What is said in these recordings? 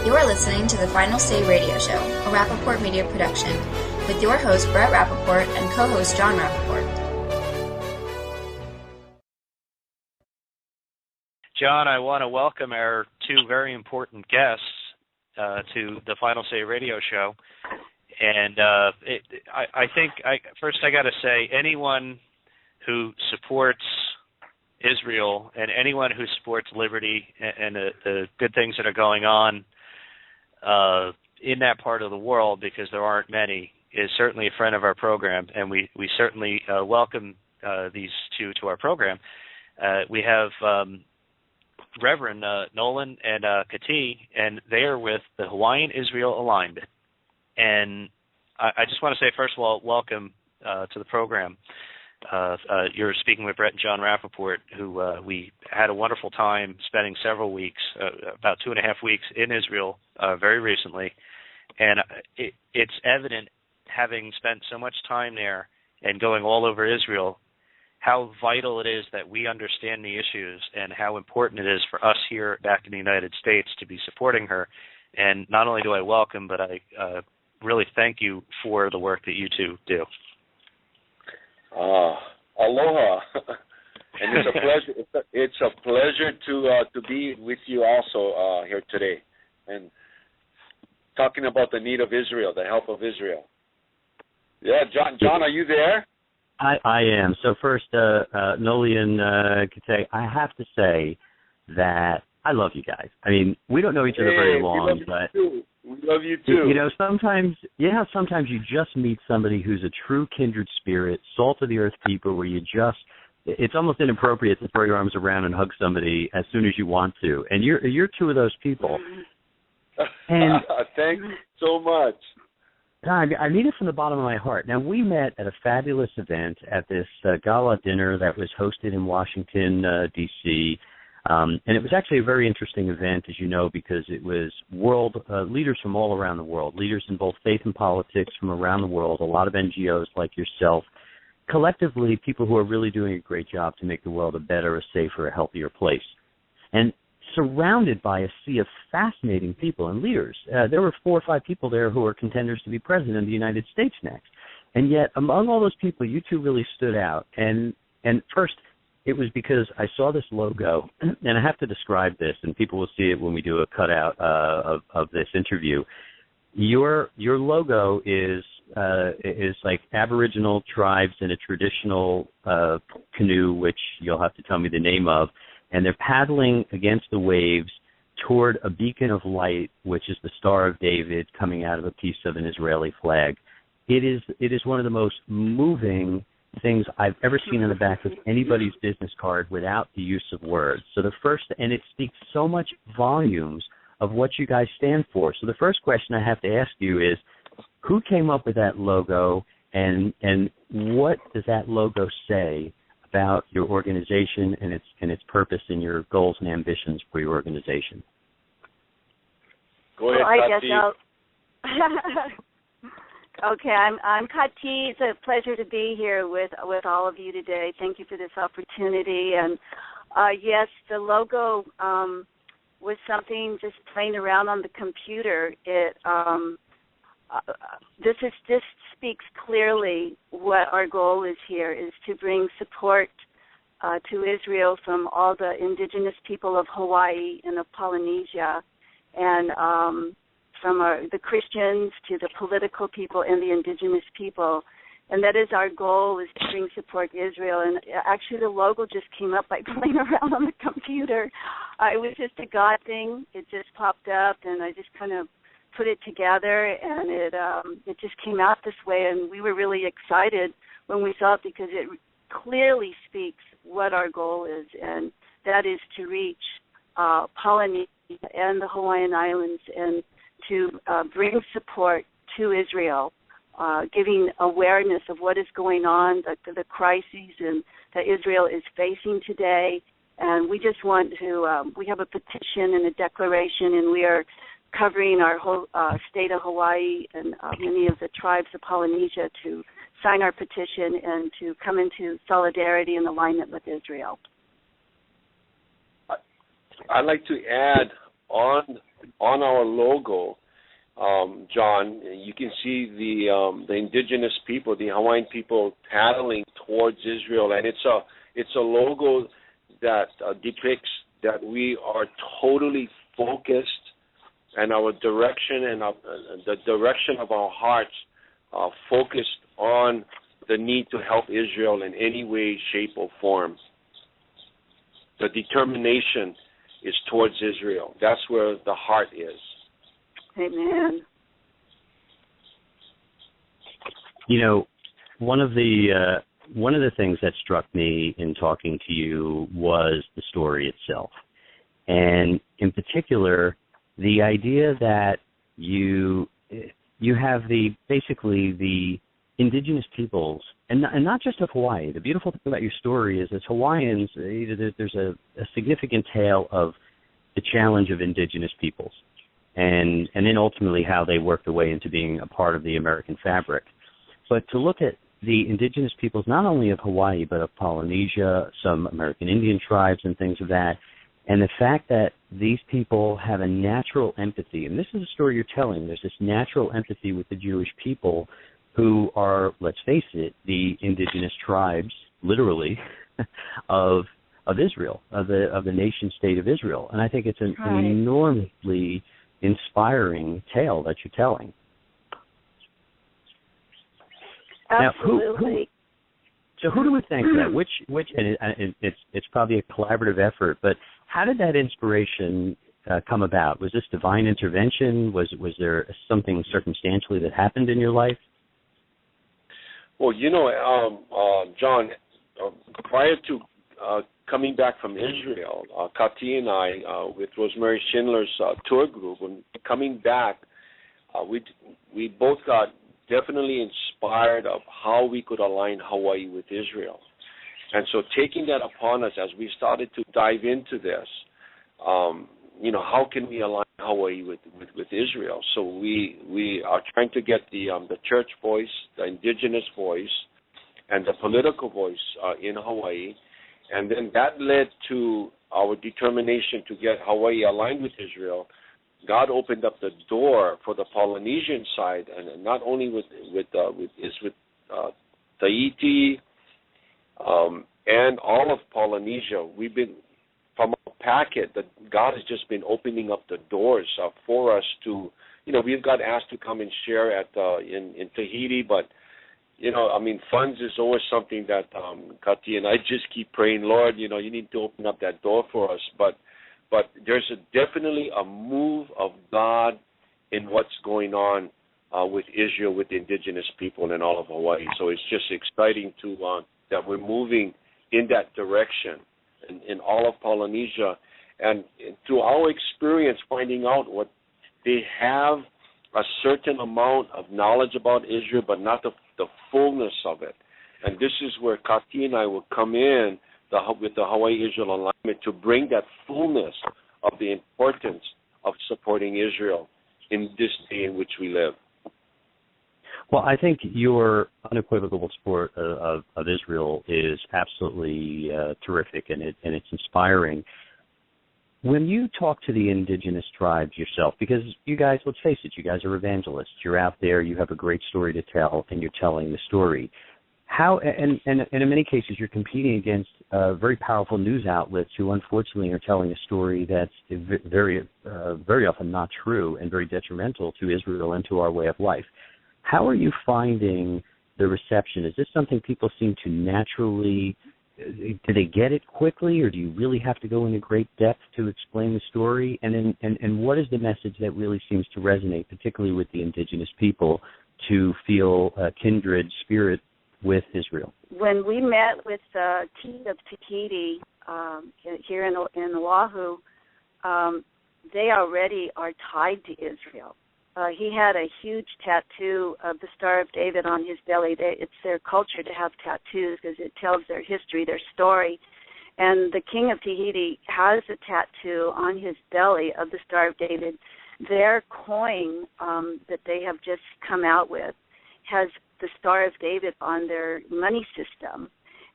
You are listening to the Final Say Radio Show, a Rappaport Media production, with your host Brett Rappaport and co-host John Rappaport. John, I want to welcome our two very important guests to the Final Say Radio Show. And I think first I got to say, anyone who supports Israel and anyone who supports liberty and the good things that are going on in that part of the world, because there aren't many, is certainly a friend of our program, and we certainly welcome these two to our program. We have Reverend Nowlin and Kaatee, and they are with the Hawaiian-Israel Alignment. And I just want to say, first of all, welcome to the program. You're speaking with Brett and John Rappaport, who we had a wonderful time spending several weeks, about 2.5 weeks in Israel very recently. And it's evident, having spent so much time there and going all over Israel, how vital it is that we understand the issues and how important it is for us here back in the United States to be supporting her. And not only do I welcome, but I really thank you for the work that you two do. Aloha, and it's a pleasure. It's a pleasure to be with you also here today, and talking about the need of Israel, the help of Israel. Yeah, John, are you there? I am. So first, Noli and Kaatee, I have to say that I love you guys. I mean, we don't know each other very long, but we love you too. You know, sometimes you just meet somebody who's a true kindred spirit, salt of the earth people, where it's almost inappropriate to throw your arms around and hug somebody as soon as you want to. And you're two of those people. And thank you so much. I mean it from the bottom of my heart. Now, we met at a fabulous event at this gala dinner that was hosted in Washington, D.C., and it was actually a very interesting event, as you know, because it was world leaders from all around the world, leaders in both faith and politics from around the world, a lot of NGOs like yourself, collectively people who are really doing a great job to make the world a better, a safer, a healthier place. And surrounded by a sea of fascinating people and leaders. There were 4 or 5 people there who are contenders to be president of the United States next. And yet, among all those people, you two really stood out. And first, it was because I saw this logo, and I have to describe this, and people will see it when we do a cutout of this interview. Your logo is like Aboriginal tribes in a traditional canoe, which you'll have to tell me the name of, and they're paddling against the waves toward a beacon of light, which is the Star of David coming out of a piece of an Israeli flag. It is one of the most moving things I've ever seen on the back of anybody's business card without the use of words. So and it speaks so much volumes of what you guys stand for. So the first question I have to ask you is, who came up with that logo, and what does that logo say about your organization and its purpose and your goals and ambitions for your organization? Go ahead, Kaatee. Okay, I'm Kaatee. It's a pleasure to be here with all of you today. Thank you for this opportunity. And yes, the logo was something just playing around on the computer. This speaks clearly what our goal is here, is to bring support to Israel from all the indigenous people of Hawaii and of Polynesia, and from the Christians to the political people and the indigenous people. And that is our goal, is to bring support to Israel. And actually the logo just came up by playing around on the computer. It was just a God thing. It just popped up, and I just kind of put it together, and it just came out this way. And we were really excited when we saw it, because it clearly speaks what our goal is, and that is to reach Polynesia and the Hawaiian Islands, and to bring support to Israel, giving awareness of what is going on, the crises that Israel is facing today. And we just want to, we have a petition and a declaration, and we are covering our whole state of Hawaii and many of the tribes of Polynesia to sign our petition and to come into solidarity and alignment with Israel. I'd like to add on our logo, John, you can see the indigenous people, the Hawaiian people, paddling towards Israel, and it's a logo that depicts that we are totally focused, and our direction and the direction of our hearts focused on the need to help Israel in any way, shape, or form. The determination is towards Israel. That's where the heart is. Amen. You know, one of the things that struck me in talking to you was the story itself, and in particular, the idea that you have basically the indigenous peoples, and not just of Hawaii. The beautiful thing about your story is, as Hawaiians, there's a significant tale of the challenge of indigenous peoples, and then ultimately how they work their way into being a part of the American fabric. But to look at the indigenous peoples, not only of Hawaii, but of Polynesia, some American Indian tribes and things of that, and the fact that these people have a natural empathy, and this is a story you're telling, there's this natural empathy with the Jewish people who are, let's face it, the indigenous tribes, literally, of Israel, of the nation state of Israel. And I think it's an enormously inspiring tale that you're telling. Absolutely. So who do we thank for that? Which and it's probably a collaborative effort, but how did that inspiration come about? Was this divine intervention? Was there something circumstantially that happened in your life? Well, John, prior to coming back from Israel, Kaatee and I, with Rosemary Schindler's tour group, when coming back, we both got definitely inspired of how we could align Hawaii with Israel. And so taking that upon us as we started to dive into this, how can we align Hawaii with Israel? So we are trying to get the church voice, the indigenous voice, and the political voice in Hawaii. And then that led to our determination to get Hawaii aligned with Israel. God opened up the door for the Polynesian side, and not only with Tahiti and all of Polynesia. We've been, from our packet, that God has just been opening up the doors for us to, we've got asked to come and share in Tahiti, but funds is always something that Kaatee and I just keep praying, Lord, you need to open up that door for us, but there's definitely a move of God in what's going on with Israel, with the indigenous people and all of Hawaii. So it's just exciting that we're moving in that direction in all of Polynesia. And through our experience finding out what they have a certain amount of knowledge about Israel, but not the fullness of it. And this is where Kaatee and I will come in with the Hawaii-Israel alignment to bring that fullness of the importance of supporting Israel in this day in which we live. Well, I think your unequivocal support of Israel is absolutely terrific, and it's inspiring. When you talk to the indigenous tribes yourself, because you guys, let's face it, you guys are evangelists. You're out there, you have a great story to tell, and you're telling the story. How, and in many cases, you're competing against very powerful news outlets who, unfortunately, are telling a story that's very often not true and very detrimental to Israel and to our way of life. How are you finding the reception? Is this something people seem to naturally, do they get it quickly, or do you really have to go into great depth to explain the story? And what is the message that really seems to resonate, particularly with the indigenous people, to feel a kindred spirit with Israel? When we met with the king of Tahiti here in Oahu, they already are tied to Israel. He had a huge tattoo of the Star of David on his belly. It's their culture to have tattoos because it tells their history, their story. And the king of Tahiti has a tattoo on his belly of the Star of David. Their coin that they have just come out with has the Star of David on their money system.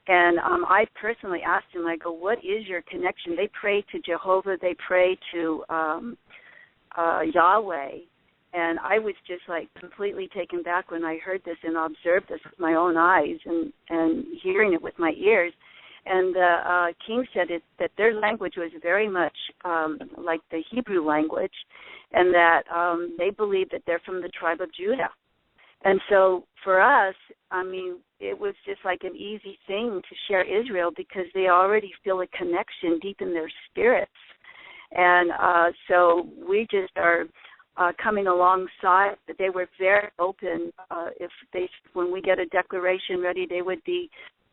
And I personally asked him, I go, what is your connection? They pray to Jehovah, they pray to Yahweh. And I was just like completely taken back when I heard this and observed this with my own eyes and hearing it with my ears. And the king said that their language was very much like the Hebrew language, and that they believe that they're from the tribe of Judah. And so for us, I mean, it was just like an easy thing to share Israel because they already feel a connection deep in their spirits. And so we just are coming alongside. They were very open. When we get a declaration ready, they would be.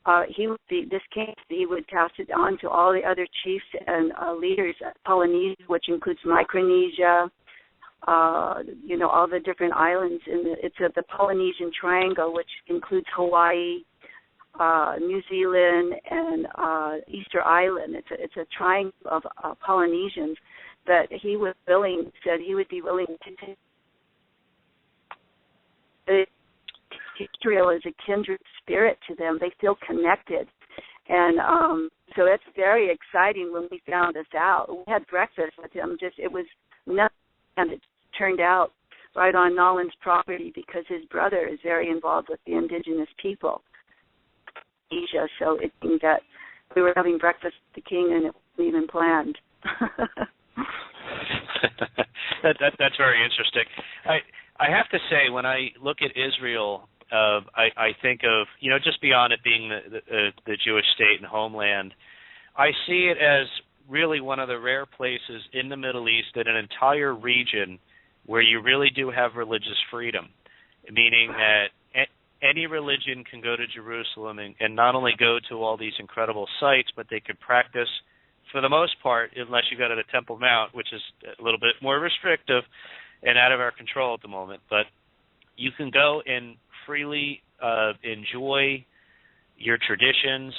This king, he would pass it on to all the other chiefs and leaders of Polynesia, which includes Micronesia, all the different islands. It's the Polynesian Triangle, which includes Hawaii, New Zealand, and Easter Island. It's a triangle of Polynesians that he was said he would be willing to take. Israel is a kindred spirit to them. They feel connected. And so that's very exciting when we found this out. We had breakfast with him. It was nothing, and it turned out right on Nowlin's property because his brother is very involved with the indigenous people in Asia. So it seemed that we were having breakfast with the king and it wasn't even planned. That's very interesting. I have to say, when I look at Israel, I think of, just beyond it being the Jewish state and homeland, I see it as really one of the rare places in the Middle East, in an entire region, where you really do have religious freedom, meaning that any religion can go to Jerusalem and not only go to all these incredible sites, but they could practice, for the most part, unless you go to the Temple Mount, which is a little bit more restrictive and out of our control at the moment, but you can go and freely enjoy your traditions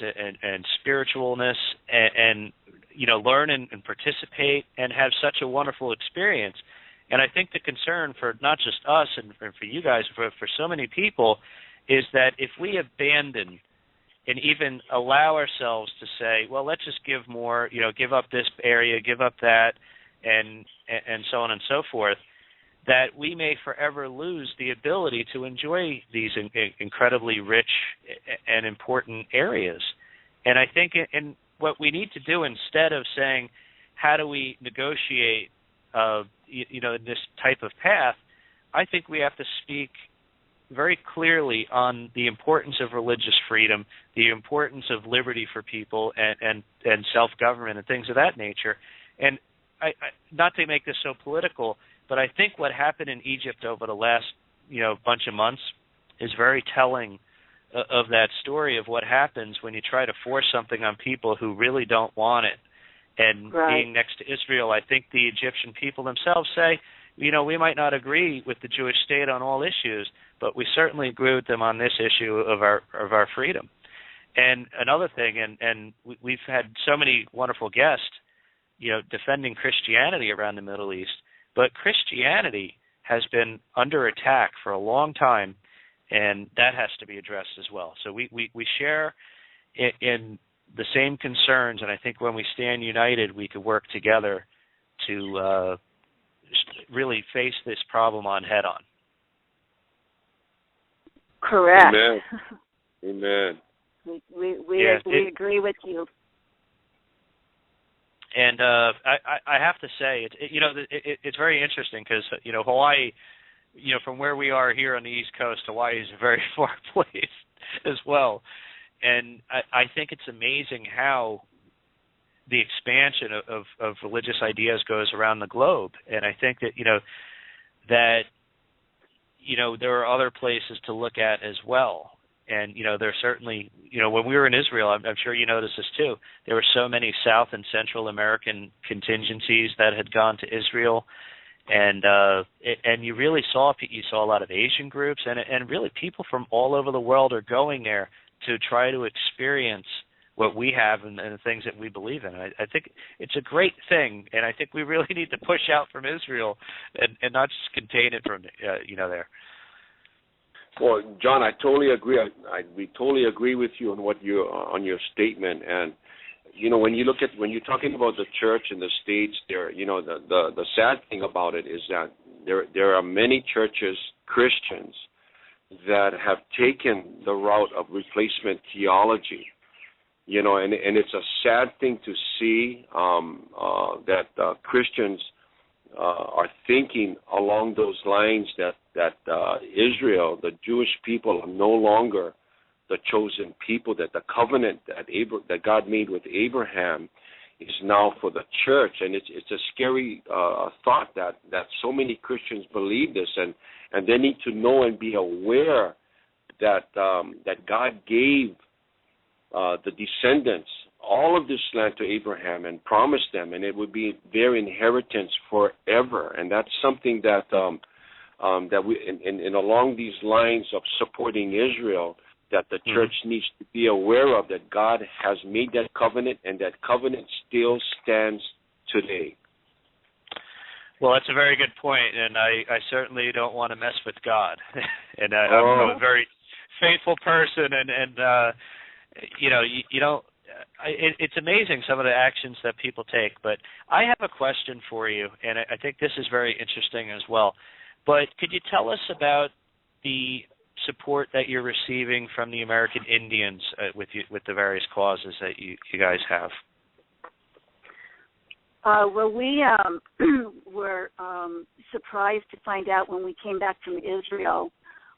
and spiritualness and learn and participate and have such a wonderful experience. And I think the concern for not just us and for you guys, for so many people, is that if we abandon and even allow ourselves to say, well, let's just give more, give up this area, give up that, and so on and so forth, that we may forever lose the ability to enjoy these incredibly rich and important areas. And I think what we need to do, instead of saying, how do we negotiate, this type of path, I think we have to speak very clearly on the importance of religious freedom, the importance of liberty for people, and self-government and things of that nature. And I not to make this so political, but I think what happened in Egypt over the last, bunch of months is very telling of that story of what happens when you try to force something on people who really don't want it. And right. Being next to Israel, I think the Egyptian people themselves say, we might not agree with the Jewish state on all issues, but we certainly agree with them on this issue of our freedom. And another thing, and we've had so many wonderful guests, defending Christianity around the Middle East. But Christianity has been under attack for a long time, and that has to be addressed as well. So we share in the same concerns, and I think when we stand united, we could work together to really face this problem head on. Correct. Amen. Amen. We agree with you. And I have to say, it's very interesting because, Hawaii, from where we are here on the East Coast, Hawaii is a very far place as well. And I think it's amazing how the expansion of religious ideas goes around the globe. And I think that, there are other places to look at as well. And, there's certainly, when we were in Israel, I'm sure you noticed this too, there were so many South and Central American contingencies that had gone to Israel. And you really saw a lot of Asian groups and really people from all over the world are going there to try to experience what we have and the things that we believe in. I think it's a great thing, and I think we really need to push out from Israel and not just contain it from, there. Well, John, I totally agree. We totally agree with you on your statement. And when you're talking about the church in the States, the sad thing about it is that there are many churches, Christians, that have taken the route of replacement theology. And it's a sad thing to see that Christians are thinking along those lines that Israel, the Jewish people, are no longer the chosen people, that the covenant that God made with Abraham is now for the church. And it's a scary thought that so many Christians believe this, and they need to know and be aware that God gave the descendants all of this land to Abraham and promised them, and it would be their inheritance forever. And that's something that we, along these lines of supporting Israel, that the church needs to be aware of, that God has made that covenant, and that covenant still stands today. Well, that's a very good point, and I certainly don't want to mess with God. And I'm a very faithful person, and you don't. It's amazing some of the actions that people take. But I have a question for you, and I think this is very interesting as well. But could you tell us about the support that you're receiving from the American Indians with the various causes that you guys have? Well, we were surprised to find out when we came back from Israel.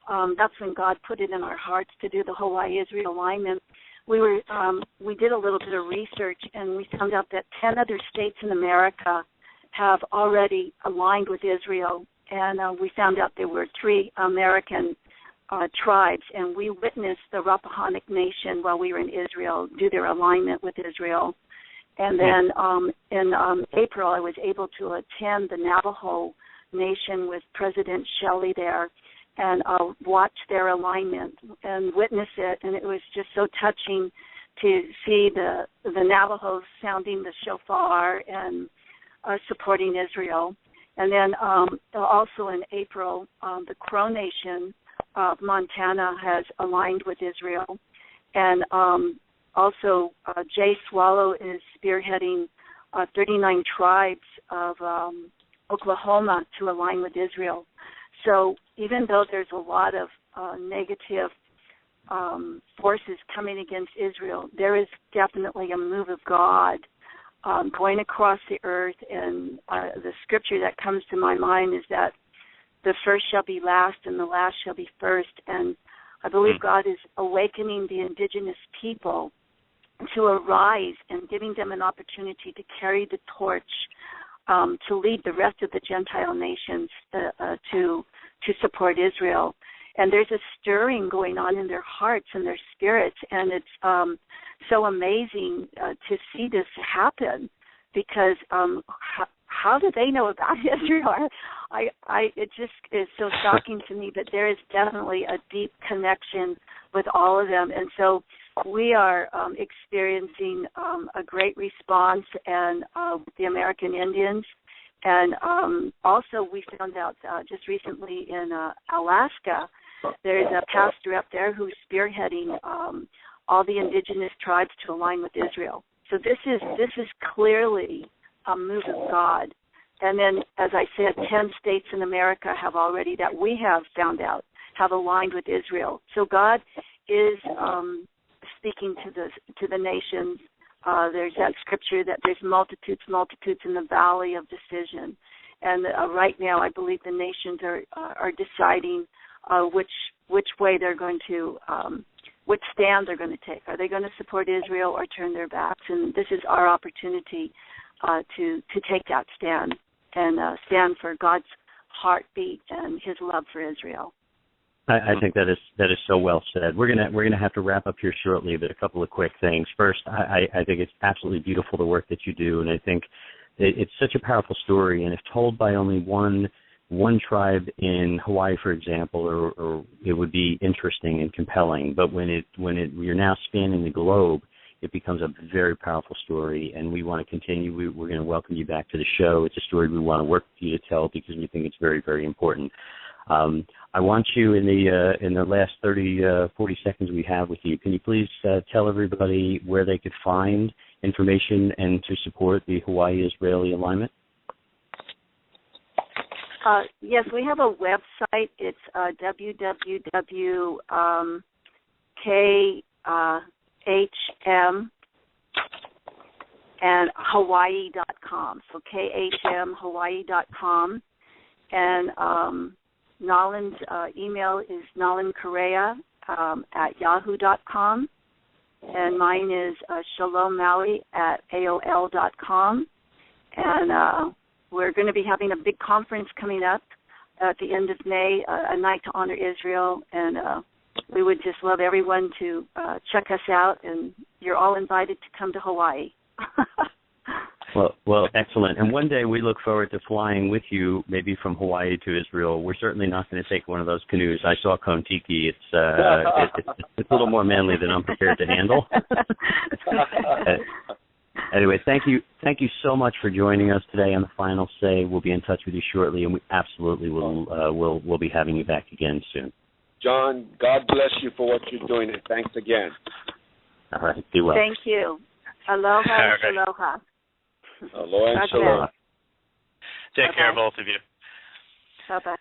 That's when God put it in our hearts to do the Hawaii-Israel alignment. We did a little bit of research, and we found out that 10 other states in America have already aligned with Israel, and we found out there were 3 American tribes, and we witnessed the Rappahannock Nation while we were in Israel do their alignment with Israel. And then in April, I was able to attend the Navajo Nation with President Shelley there, and watch their alignment and witness it. And it was just so touching to see the Navajos sounding the shofar and supporting Israel. And then also in April, the Crow Nation of Montana has aligned with Israel. And also Jay Swallow is spearheading 39 tribes of Oklahoma to align with Israel. So even though there's a lot of negative forces coming against Israel, there is definitely a move of God going across the earth. And the scripture that comes to my mind is that the first shall be last and the last shall be first. And I believe God is awakening the indigenous people to arise and giving them an opportunity to carry the torch to lead the rest of the Gentile nations to support Israel. And there's a stirring going on in their hearts and their spirits, and it's so amazing to see this happen, because how do they know about Israel? It just is so shocking to me, but there is definitely a deep connection with all of them. And so we are experiencing a great response and with the American Indians. And also we found out just recently in Alaska, there's a pastor up there who's spearheading all the indigenous tribes to align with Israel. So this is clearly a move of God. And then, as I said, 10 states in America have already, that we have found out, have aligned with Israel. So God is speaking to the nations. There's that scripture that there's multitudes in the valley of decision. And right now, I believe the nations are deciding which way they're going to, which stand they're going to take. Are they going to support Israel or turn their backs? And this is our opportunity to take that stand and stand for God's heartbeat and His love for Israel. I think that is so well said. We're gonna have to wrap up here shortly, but a couple of quick things. First, I think it's absolutely beautiful the work that you do, and I think it's such a powerful story. And if told by only one tribe in Hawaii, for example, or it would be interesting and compelling. But when you're now spanning the globe, it becomes a very powerful story, and we want to continue. We're going to welcome you back to the show. It's a story we want to work with you to tell because we think it's very, very important. I want you in the last 40 seconds we have with you. Can you please tell everybody where they could find information and to support the Hawaii-Israeli alignment? Yes, we have a website. It's www.khm and Hawaii.com. So KHMHawaii.com. And Nowlin's email is Nowlin Correa at yahoo.com. And mine is Shalom Maui at AOL.com. And we're going to be having a big conference coming up at the end of May, a night to honor Israel. And we would just love everyone to check us out. And you're all invited to come to Hawaii. Well, excellent. And one day we look forward to flying with you, maybe from Hawaii to Israel. We're certainly not going to take one of those canoes. I saw Kontiki. It's a little more manly than I'm prepared to handle. Anyway, thank you so much for joining us today on the Final Say. We'll be in touch with you shortly, and we absolutely will be having you back again soon. John, God bless you for what you're doing, and thanks again. All right, be well. Thank you. Aloha, right. aloha. Aloha and shalom. Take care, both of you. Bye-bye.